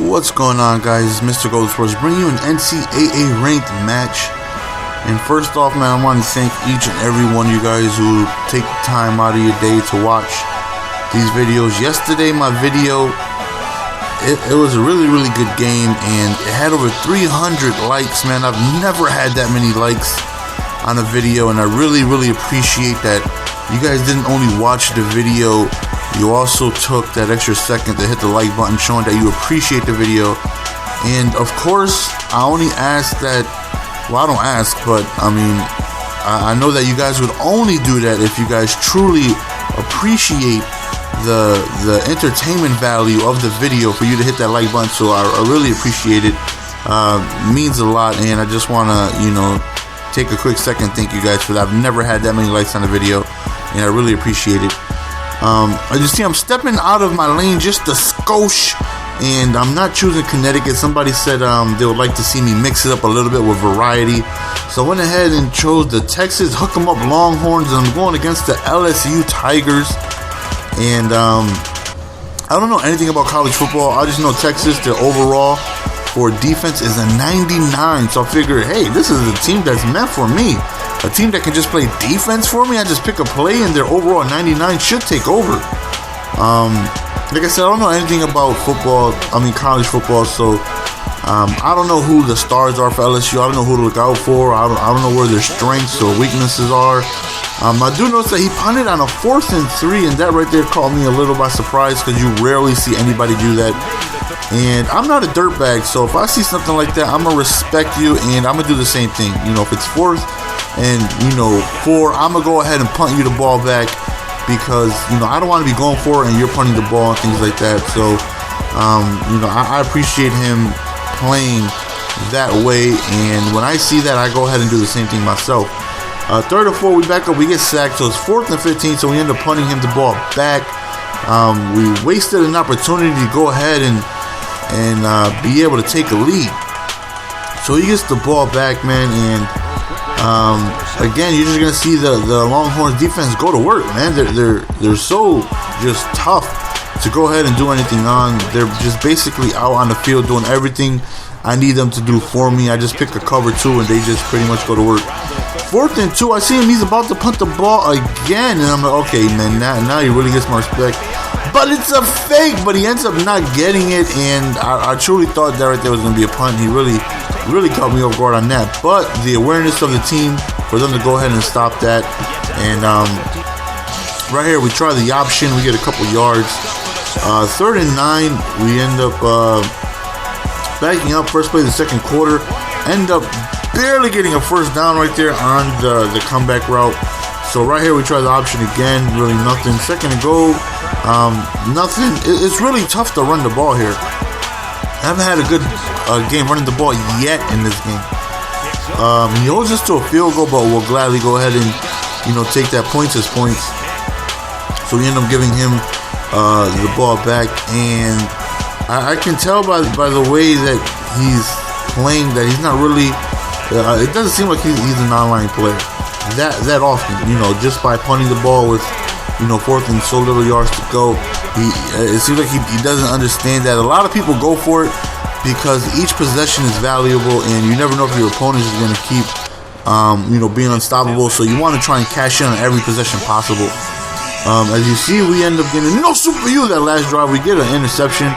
What's going on, guys? It's Mr. Gold Sports bringing you an NCAA ranked match. And first off, man, I want to thank each and every one of you guys who take time out of your day to watch these videos. Yesterday, my video, it was a really good game, and it had over 300 likes, man. I've never had that many likes on a video, and I really appreciate that. You guys didn't only watch the video, you also took that extra second to hit the like button, showing that you appreciate the video. And of course, I only ask that, well, I don't ask, but I mean, I know that you guys would only do that if you guys truly appreciate the entertainment value of the video for you to hit that like button. So I really appreciate it. Means a lot, and I just want to, take a quick second, thank you guys for that. I've never had that many likes on a video, and I really appreciate it. As you see, I'm stepping out of my lane just a skosh, and I'm not choosing Connecticut. Somebody said they would like to see me mix it up a little bit with variety, so I went ahead and chose the Texas Hook 'em Up Longhorns, and I'm going against the LSU Tigers. And I don't know anything about college football. I just know Texas, their overall for defense is a 99, so I figured, hey, this is a team that's meant for me. A team that can just play defense for me. I just pick a play and their overall 99 should take over. Like I said, I don't know anything about football, college football, so I don't know who the stars are for LSU. I don't know who to look out for. I don't know where their strengths or weaknesses are. I do notice that he punted on a 4th and 3, and that right there caught me a little by surprise because you rarely see anybody do that. And I'm not a dirtbag, so if I see something like that, I'm going to respect you, and I'm going to do the same thing. If it's 4th and 4, I'm going to go ahead and punt you the ball back because, I don't want to be going for it and you're punting the ball and things like that. So, I appreciate him playing that way, and when I see that, I go ahead and do the same thing myself. 3rd and 4, we back up, we get sacked, so it's 4th and 15, so we end up punting him the ball back. We wasted an opportunity to go ahead and be able to take a lead. So he gets the ball back, man, and again, you're just gonna see the Longhorns defense go to work, man. They're so just tough to go ahead and do anything on. They're just basically out on the field doing everything I need them to do for me. I just pick a cover 2 and they just pretty much go to work. 4th and 2, I see him, he's about to punt the ball again, and I'm like, okay, man, now he really gets my respect. But it's a fake, but he ends up not getting it, and I truly thought that right there was going to be a punt. He really caught me off guard on that. But the awareness of the team for them to go ahead and stop that. And right here, we try the option. We get a couple yards. 3rd and 9, we end up backing up. First play of the second quarter. End up barely getting a first down right there on the comeback route. So right here, we try the option again. Really nothing. Second and goal. Nothing. It's really tough to run the ball here. I haven't had a good game running the ball yet in this game. He holds us to a field goal, but we'll gladly go ahead and take that points as points. So we end up giving him the ball back, and I can tell by the way that he's playing that he's not really. It doesn't seem like he's an online player that often. Just by punting the ball with 4th and so little yards to go, it seems like he doesn't understand that. A lot of people go for it because each possession is valuable, and you never know if your opponent is going to keep being unstoppable. So you want to try and cash in on every possession possible. As you see, we end up getting no super you that last drive. We get an interception,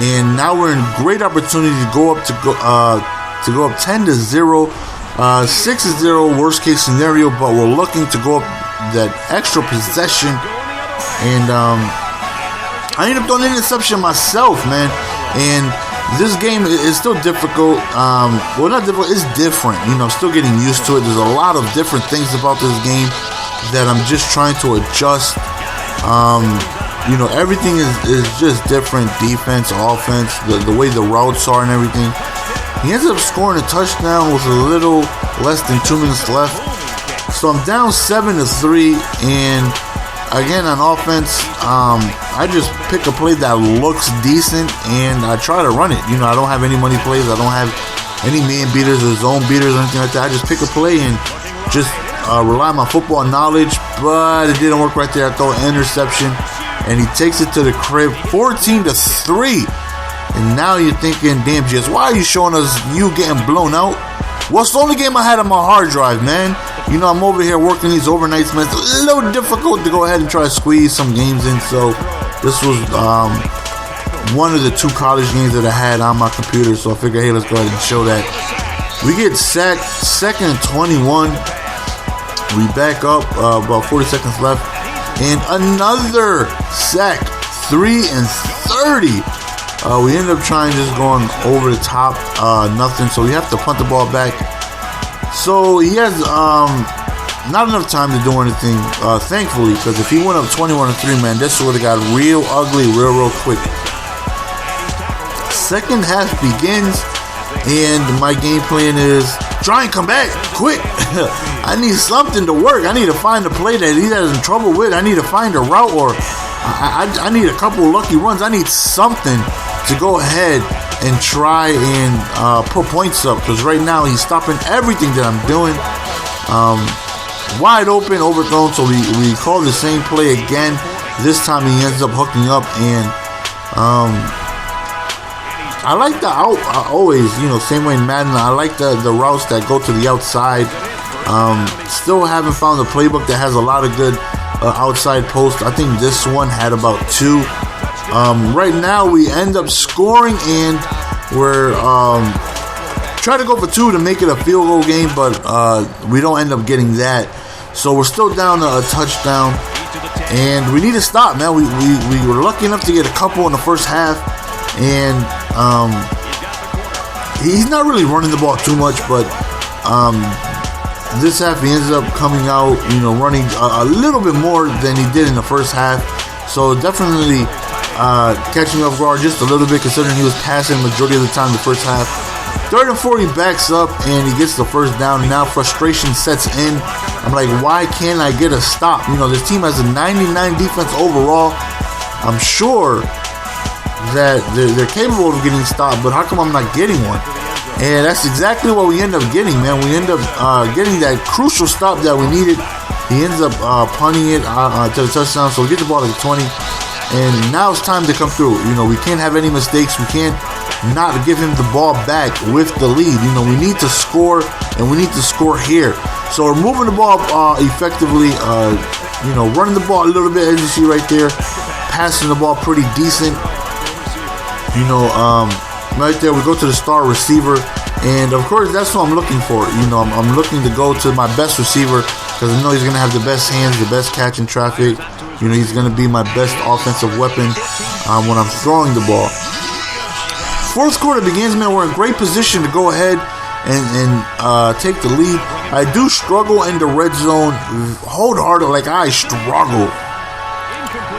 and now we're in great opportunity to go up 10-0, 6-0 worst case scenario, but we're looking to go up that extra possession, and I ended up doing an interception myself, man. And this game is still difficult. Well, not difficult, it's different. Still getting used to it. There's a lot of different things about this game that I'm just trying to adjust. Everything is just different. Defense, offense, the way the routes are and everything. He ends up scoring a touchdown with a little less than 2 minutes left. So I'm down 7-3, and again on offense, I just pick a play that looks decent and I try to run it. I don't have any money plays. I don't have any man beaters or zone beaters or anything like that. I just pick a play and just rely on my football knowledge, but it didn't work right there. I throw an interception, and he takes it to the crib, 14-3. And now you're thinking, damn, Jess, why are you showing us you getting blown out? Well, it's the only game I had on my hard drive, man. You know, I'm over here working these overnights, man. It's a little difficult to go ahead and try to squeeze some games in. So this was one of the 2 college games that I had on my computer. So I figured, hey, let's go ahead and show that. We get sacked, 2nd and 21. We back up, about 40 seconds left. And another sack, 3 and 30. We ended up trying just going over the top, nothing. So we have to punt the ball back. So he has not enough time to do anything, thankfully, because if he went up 21-3, man, this would have got real ugly real quick. Second half begins, and my game plan is try and come back quick. I need something to work. I need to find a play that he's having trouble with. I need to find a route, or I need a couple lucky runs. I need something to go ahead and try and put points up, because right now he's stopping everything that I'm doing. Wide open, overthrown, so we call the same play again. This time he ends up hooking up, and I like the out always, you know, same way in Madden. I like the routes that go to the outside. Still haven't found a playbook that has a lot of good outside posts. I think this one had about 2. Right now we end up scoring, and we're trying to go for 2 to make it a field goal game, but we don't end up getting that. So we're still down a touchdown, and we need to stop, man. We were lucky enough to get a couple in the first half, and he's not really running the ball too much, but this half he ends up coming out, you know, running a little bit more than he did in the first half. So definitely catching off guard just a little bit, considering he was passing the majority of the time in the first half. 3rd and 4, he backs up and he gets the first down. Now frustration sets in. I'm like, why can't I get a stop? You know, this team has a 99 defense overall. I'm sure that they're capable of getting stopped, but how come I'm not getting one? And that's exactly what we end up getting, man. We end up getting that crucial stop that we needed. He ends up punting it to the touchdown, so we get the ball to the 20. And now it's time to come through. You know, we can't have any mistakes. We can't not give him the ball back with the lead. You know, we need to score, and we need to score here. So we're moving the ball effectively, you know, running the ball a little bit, as you see right there. Passing the ball pretty decent. You know, right there we go to the star receiver, and of course that's what I'm looking for. You know, I'm looking to go to my best receiver, because I know he's going to have the best hands, the best catch in traffic. You know, he's going to be my best offensive weapon when I'm throwing the ball. 4th quarter begins, man. We're in great position to go ahead and take the lead. I do struggle in the red zone. Hold hard, like I struggle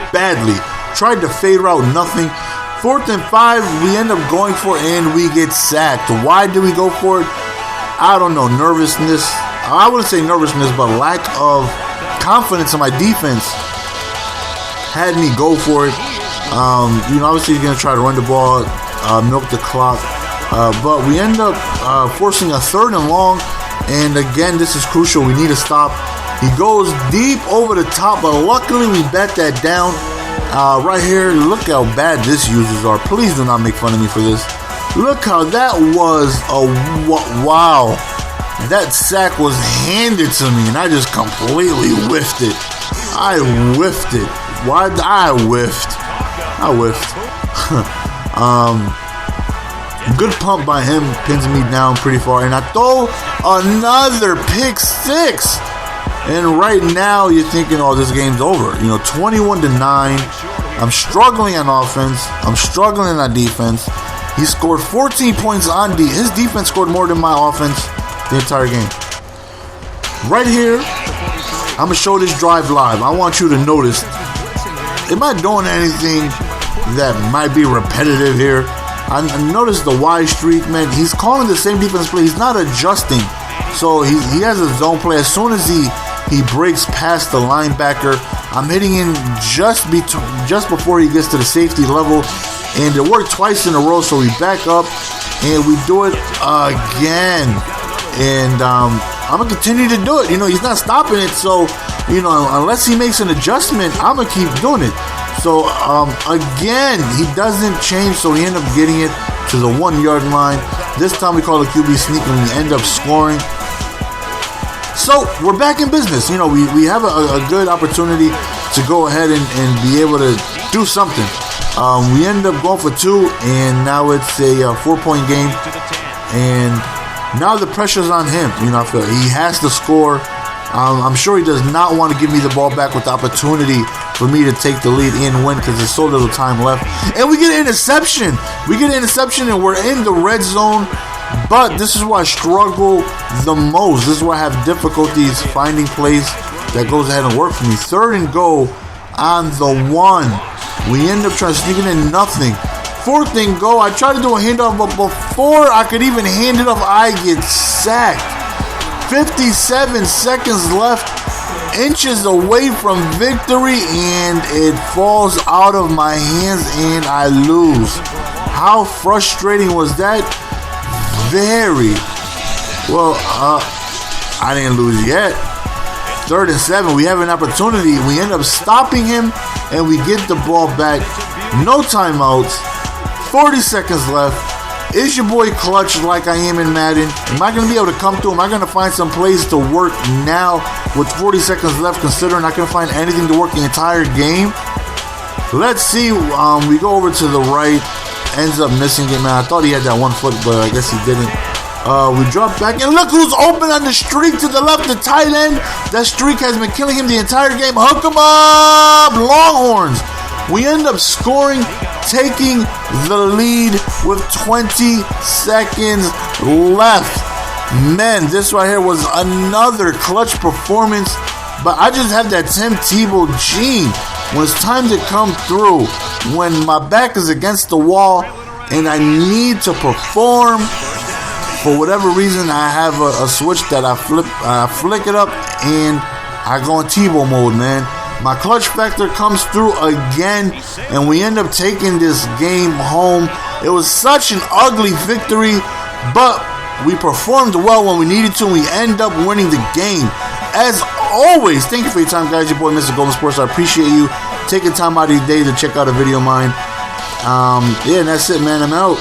badly. Tried to fade route, nothing. 4th and 5, we end up going for it, and we get sacked. Why do we go for it? I don't know. Nervousness. I wouldn't say nervousness, but lack of confidence in my defense had me go for it. You know, obviously he's going to try to run the ball, milk the clock. But we end up forcing a 3rd and long. And again, this is crucial. We need to stop. He goes deep over the top, but luckily we bat that down. Right here, look how bad this users are. Please do not make fun of me for this. Look how that was wow. That sack was handed to me, and I just completely whiffed it. I whiffed it. Why? I whiffed. Good pump by him, pins me down pretty far, and I throw another pick 6. And right now, you're thinking, oh, this game's over. You know, 21-9. I'm struggling on offense. I'm struggling on defense. He scored 14 points on his defense scored more than my offense the entire game. Right here, I'm going to show this drive live. I want you to notice, am I doing anything that might be repetitive here? I noticed the Y streak, man. He's calling the same defense play. He's not adjusting. So he has a zone play. As soon as he breaks past the linebacker, I'm hitting in just before he gets to the safety level. And it worked twice in a row, so we back up and we do it again. And I'm going to continue to do it. You know, he's not stopping it, so, you know, unless he makes an adjustment, I'm going to keep doing it. So, again, he doesn't change, so he ended up getting it to the 1-yard line. This time we call a QB sneak and we end up scoring. So, we're back in business. You know, we have a good opportunity to go ahead and be able to do something. We end up going for 2, and now it's a 4-point game. And now the pressure's on him. You know, I feel he has to score. I'm sure he does not want to give me the ball back with the opportunity for me to take the lead and win because there's so little time left. And we get an interception. And we're in the red zone. But this is where I struggle the most. This is where I have difficulties finding plays that goes ahead and work for me. 3rd and goal on the 1. We end up trying to sneak it in, nothing. 4th and goal. I try to do a handoff, but before I could even hand it off, I get sacked. 57 seconds left, inches away from victory, and it falls out of my hands, and I lose. How frustrating was that? Very. Well, I didn't lose yet. 3rd and 7, we have an opportunity. We end up stopping him, and we get the ball back. No timeouts. 40 seconds left. Is your boy clutch like I am in Madden? Am I going to be able to come through? Am I going to find some plays to work now with 40 seconds left, considering I can find anything to work the entire game? Let's see. We go over to the right. Ends up missing it, man. I thought he had that 1 foot, but I guess he didn't. We drop back, and look who's open on the streak to the left, the tight end. That streak has been killing him the entire game. Hook him up, Longhorns. We end up scoring, taking the lead with 20 seconds left. Man, this right here was another clutch performance, but I just have that Tim Tebow gene. When it's time to come through, when my back is against the wall and I need to perform, for whatever reason, I have a switch that I flick it up, and I go in Tebow mode, man. My clutch factor comes through again, and we end up taking this game home. It was such an ugly victory, but we performed well when we needed to, and we end up winning the game. As always, thank you for your time, guys. Your boy, Mr. Golden Sports. I appreciate you taking time out of your day to check out a video of mine. Yeah, and that's it, man. I'm out.